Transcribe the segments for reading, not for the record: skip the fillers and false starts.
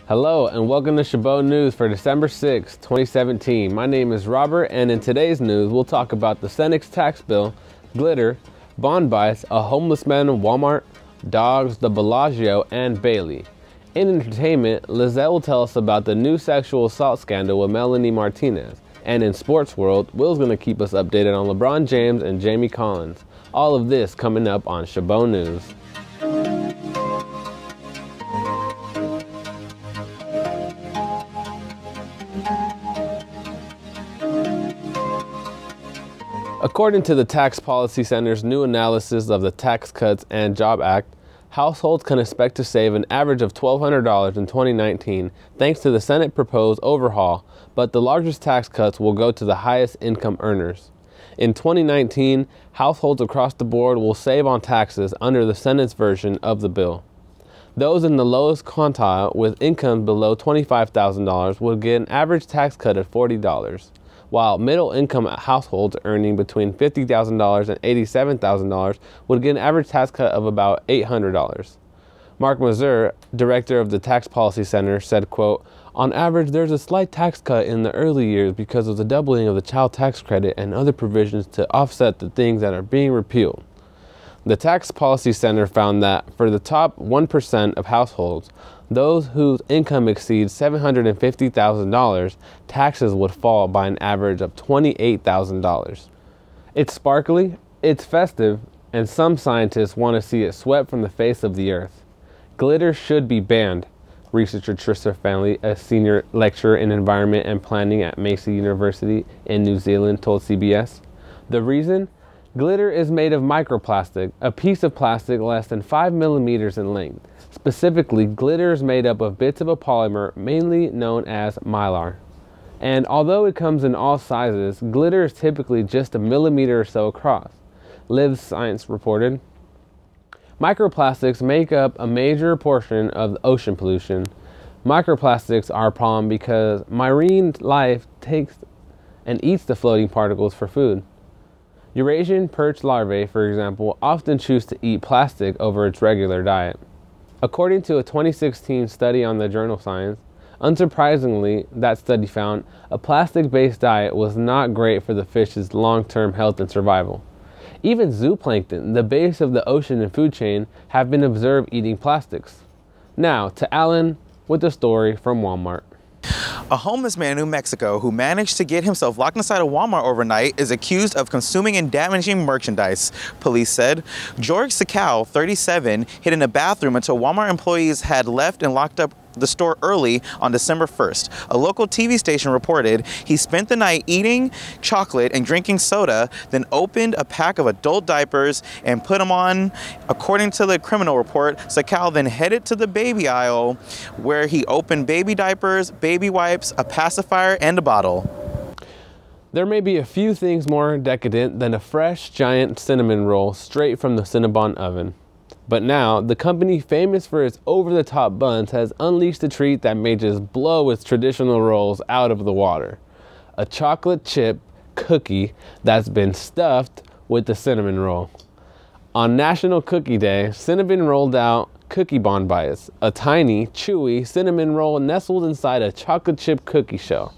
Hello and welcome to Chabot News for December 6, 2017. My name is Robert, and in today's news we'll talk about the Senate's tax bill, glitter, bond buys, a homeless man in Walmart, dogs, the Bellagio, and Bailey. In entertainment, Lizette will tell us about the new sexual assault scandal with Melanie Martinez. And in sports world, Will's going to keep us updated on LeBron James and Jamie Collins. All of this coming up on Chabot News. According to the Tax Policy Center's new analysis of the Tax Cuts and Jobs Act, households can expect to save an average of $1,200 in 2019 thanks to the Senate proposed overhaul, but the largest tax cuts will go to the highest income earners. In 2019, households across the board will save on taxes under the Senate's version of the bill. Those in the lowest quintile with incomes below $25,000 will get an average tax cut of $40. While middle-income households earning between $50,000 and $87,000 would get an average tax cut of about $800. Mark Mazur, director of the Tax Policy Center, said, quote, "On average, there's a slight tax cut in the early years because of the doubling of the child tax credit and other provisions to offset the things that are being repealed." The Tax Policy Center found that for the top 1% of households, those whose income exceeds $750,000, taxes would fall by an average of $28,000. It's sparkly, it's festive, and some scientists want to see it swept from the face of the earth. Glitter should be banned, researcher Trista Fanley, a senior lecturer in environment and planning at Massey University in New Zealand, told CBS. The reason? Glitter is made of microplastic, a piece of plastic less than 5 millimeters in length. Specifically, glitter is made up of bits of a polymer mainly known as mylar. And although it comes in all sizes, glitter is typically just a millimeter or so across, Live Science reported. Microplastics make up a major portion of ocean pollution. Microplastics are a problem because marine life takes and eats the floating particles for food. Eurasian perch larvae, for example, often choose to eat plastic over its regular diet. According to a 2016 study on the journal Science, unsurprisingly, that study found a plastic-based diet was not great for the fish's long-term health and survival. Even zooplankton, the base of the ocean and food chain, have been observed eating plastics. Now, to Alan with a story from Walmart. A homeless man in New Mexico who managed to get himself locked inside a Walmart overnight is accused of consuming and damaging merchandise, police said. George Sakau, 37, hid in a bathroom until Walmart employees had left and locked up the store early on December 1st. A local TV station reported he spent the night eating chocolate and drinking soda, then opened a pack of adult diapers and put them on. According to the criminal report, Sakau then headed to the baby aisle where he opened baby diapers, baby wipes, a pacifier, and a bottle. There may be a few things more decadent than a fresh, giant cinnamon roll straight from the Cinnabon oven. But now, the company famous for its over-the-top buns has unleashed a treat that may just blow its traditional rolls out of the water. A chocolate chip cookie that's been stuffed with the cinnamon roll. On National Cookie Day, Cinnabon rolled out Cookie Bon Bites, a tiny, chewy cinnamon roll nestled inside a chocolate chip cookie shell.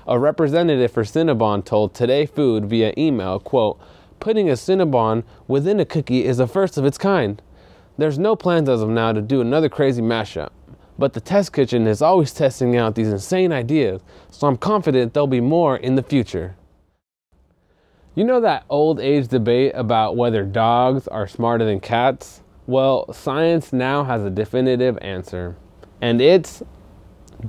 A representative for Cinnabon told Today Food via email, quote, "Putting a Cinnabon within a cookie is a first of its kind. There's no plans as of now to do another crazy mashup, but the test kitchen is always testing out these insane ideas, so I'm confident there'll be more in the future." You know that old age debate about whether dogs are smarter than cats? Well, science now has a definitive answer, and it's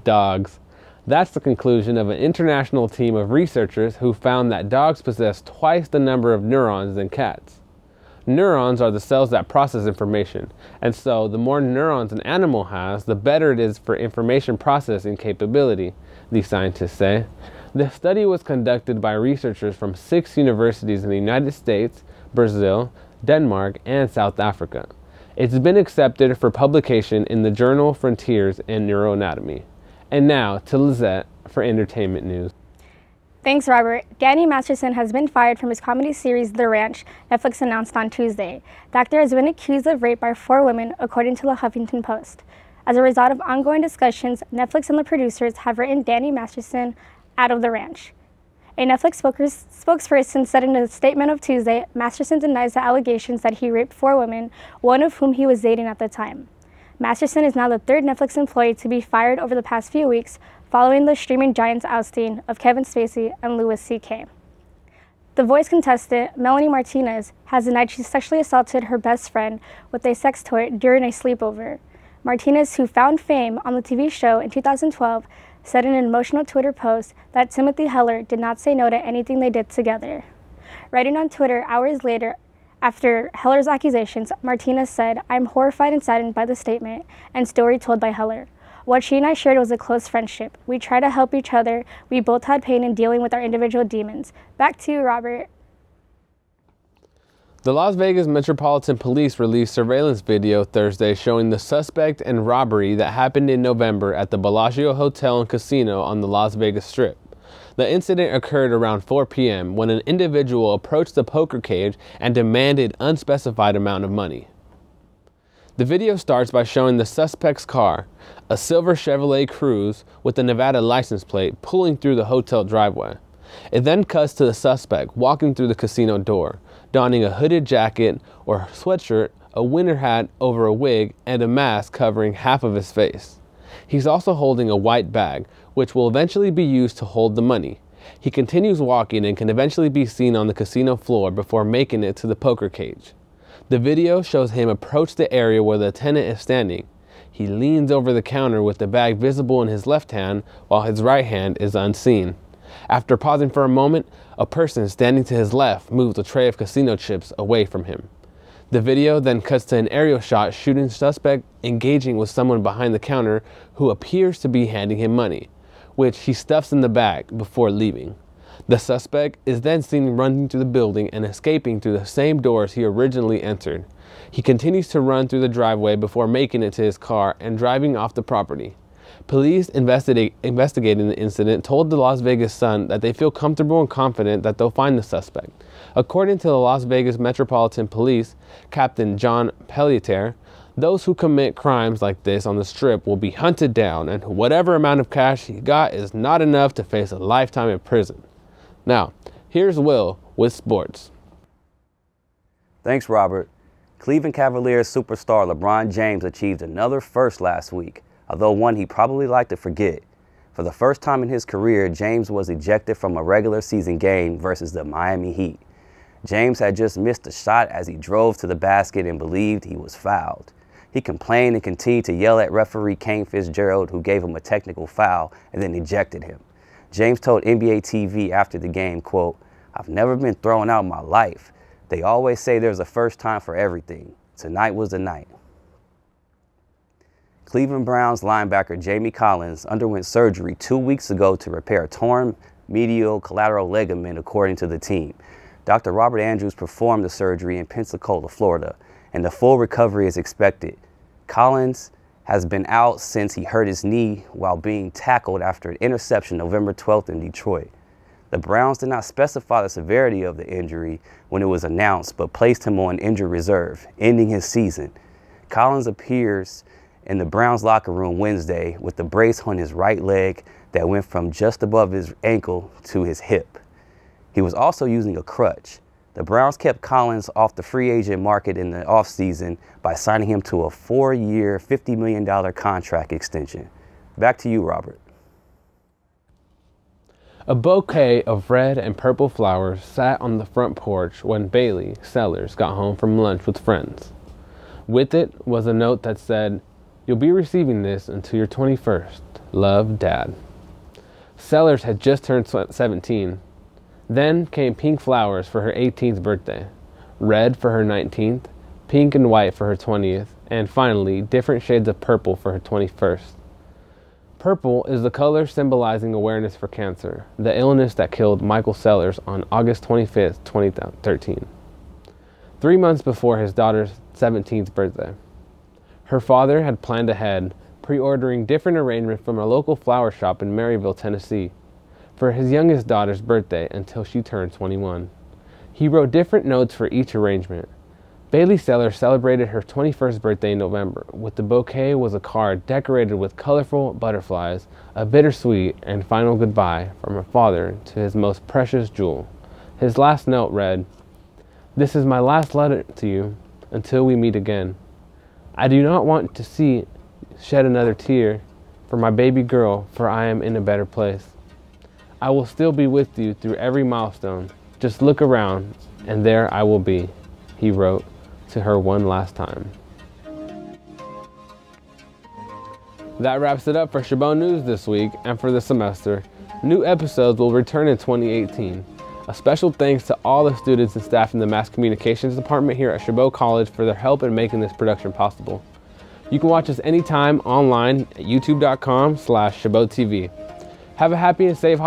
dogs. That's the conclusion of an international team of researchers who found that dogs possess twice the number of neurons than cats. Neurons are the cells that process information, and so the more neurons an animal has, the better it is for information processing capability, these scientists say. The study was conducted by researchers from 6 universities in the United States, Brazil, Denmark, and South Africa. It's been accepted for publication in the journal Frontiers in Neuroanatomy. And now to Lizette for entertainment news. Thanks, Robert. Danny Masterson has been fired from his comedy series The Ranch, Netflix announced on Tuesday. The actor has been accused of rape by 4 women, according to the Huffington Post. As a result of ongoing discussions, Netflix and the producers have written Danny Masterson out of the ranch. A Netflix spokesperson said in a statement of Tuesday, Masterson denies the allegations that he raped 4 women, one of whom he was dating at the time. Masterson is now the 3rd Netflix employee to be fired over the past few weeks, following the streaming giant's ousting of Kevin Spacey and Louis C.K. The Voice contestant, Melanie Martinez, has denied she sexually assaulted her best friend with a sex toy during a sleepover. Martinez, who found fame on the TV show in 2012, said in an emotional Twitter post that Timothy Heller did not say no to anything they did together. Writing on Twitter hours later after Heller's accusations, Martinez said, "I'm horrified and saddened by the statement and story told by Heller. What she and I shared was a close friendship. We tried to help each other. We both had pain in dealing with our individual demons." Back to you, Robert. The Las Vegas Metropolitan Police released surveillance video Thursday showing the suspect and robbery that happened in November at the Bellagio Hotel and Casino on the Las Vegas Strip. The incident occurred around 4 p.m. when an individual approached the poker cage and demanded an unspecified amount of money. The video starts by showing the suspect's car, a silver Chevrolet Cruze with a Nevada license plate, pulling through the hotel driveway. It then cuts to the suspect walking through the casino door, donning a hooded jacket or sweatshirt, a winter hat over a wig, and a mask covering half of his face. He's also holding a white bag, which will eventually be used to hold the money. He continues walking and can eventually be seen on the casino floor before making it to the poker cage. The video shows him approach the area where the tenant is standing. He leans over the counter with the bag visible in his left hand while his right hand is unseen. After pausing for a moment, a person standing to his left moves a tray of casino chips away from him. The video then cuts to an aerial shot shooting the suspect engaging with someone behind the counter who appears to be handing him money, which he stuffs in the bag before leaving. The suspect is then seen running through the building and escaping through the same doors he originally entered. He continues to run through the driveway before making it to his car and driving off the property. Police investigating the incident told the Las Vegas Sun that they feel comfortable and confident that they'll find the suspect. According to the Las Vegas Metropolitan Police, Captain John Pelletier, those who commit crimes like this on the Strip will be hunted down, and whatever amount of cash he got is not enough to face a lifetime in prison. Now, here's Will with sports. Thanks, Robert. Cleveland Cavaliers superstar LeBron James achieved another first last week, although one he probably liked to forget. For the first time in his career, James was ejected from a regular season game versus the Miami Heat. James had just missed a shot as he drove to the basket and believed he was fouled. He complained and continued to yell at referee Kane Fitzgerald, who gave him a technical foul and then ejected him. James told NBA TV after the game, quote, "I've never been thrown out in my life. They always say there's a first time for everything. Tonight was the night." Cleveland Browns linebacker Jamie Collins underwent surgery 2 weeks ago to repair a torn medial collateral ligament, according to the team. Dr. Robert Andrews performed the surgery in Pensacola, Florida, and the full recovery is expected. Collins has been out since he hurt his knee while being tackled after an interception November 12th in Detroit. The Browns did not specify the severity of the injury when it was announced, but placed him on injured reserve, ending his season. Collins appears in the Browns locker room Wednesday with the brace on his right leg that went from just above his ankle to his hip. He was also using a crutch. The Browns kept Collins off the free agent market in the offseason by signing him to a 4-year, $50 million contract extension. Back to you, Robert. A bouquet of red and purple flowers sat on the front porch when Bailey Sellers got home from lunch with friends. With it was a note that said, "You'll be receiving this until your 21st. Love, Dad." Sellers had just turned 17. Then came pink flowers for her 18th birthday, red for her 19th, pink and white for her 20th, and finally, different shades of purple for her 21st. Purple is the color symbolizing awareness for cancer, the illness that killed Michael Sellers on August 25th, 2013, 3 months before his daughter's 17th birthday. Her father had planned ahead, pre-ordering different arrangements from a local flower shop in Maryville, Tennessee, for his youngest daughter's birthday until she turned 21. He wrote different notes for each arrangement. Bailey Seller celebrated her 21st birthday in November. With the bouquet was a card decorated with colorful butterflies, a bittersweet and final goodbye from her father to his most precious jewel. His last note read, "This is my last letter to you until we meet again. I do not want to see shed another tear for my baby girl, for I am in a better place. I will still be with you through every milestone. Just look around and there I will be," he wrote to her one last time. That wraps it up for Chabot News this week and for the semester. New episodes will return in 2018. A special thanks to all the students and staff in the Mass Communications Department here at Chabot College for their help in making this production possible. You can watch us anytime online at youtube.com/ChabotTV. Have a happy and safe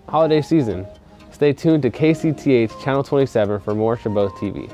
holiday season. Stay tuned to KCTH Channel 27 for more Chabot TV.